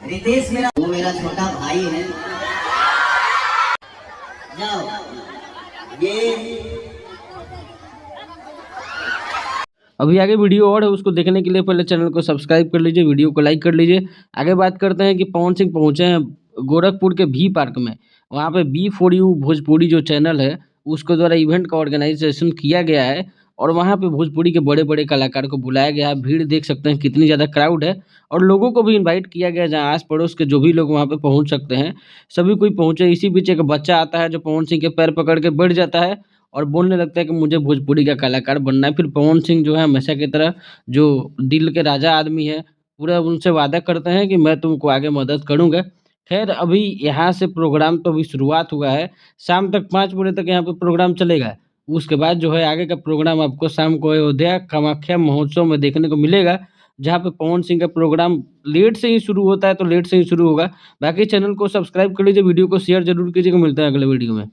रितेश मेरा वो मेरा छोटा भाई है। जाओ ये अभी आगे वीडियो और है, उसको देखने के लिए पहले चैनल को सब्सक्राइब कर लीजिए, वीडियो को लाइक कर लीजिए। आगे बात करते हैं कि पवन सिंह पहुंचे हैं गोरखपुर के भी पार्क में। वहाँ पे B4U भोजपुरी जो चैनल है उसके द्वारा इवेंट का ऑर्गेनाइजेशन किया गया है और वहाँ पे भोजपुरी के बड़े बड़े कलाकार को बुलाया गया है। भीड़ देख सकते हैं कितनी ज़्यादा क्राउड है और लोगों को भी इन्वाइट किया गया है, जहाँ आस पड़ोस के जो भी लोग वहाँ पे पहुँच सकते हैं सभी कोई पहुँचे। इसी बीच एक बच्चा आता है जो पवन सिंह के पैर पकड़ के बैठ जाता है और बोलने लगता है कि मुझे भोजपुरी का कलाकार बनना है। फिर पवन सिंह जो है हमेशा की तरह जो दिल के राजा आदमी है, पूरा उनसे वादा करते हैं कि मैं तुमको आगे मदद करूँगा। ख़ैर अभी यहाँ से प्रोग्राम तो अभी शुरुआत हुआ है, शाम तक 5 बजे तक यहाँ पे प्रोग्राम चलेगा। उसके बाद जो है आगे का प्रोग्राम आपको शाम को अयोध्या कामाख्या महोत्सव में देखने को मिलेगा, जहाँ पे पवन सिंह का प्रोग्राम लेट से ही शुरू होता है, तो लेट से ही शुरू होगा। बाकी चैनल को सब्सक्राइब कर लीजिए, वीडियो को शेयर ज़रूर कीजिएगा। मिलते हैं अगले वीडियो में।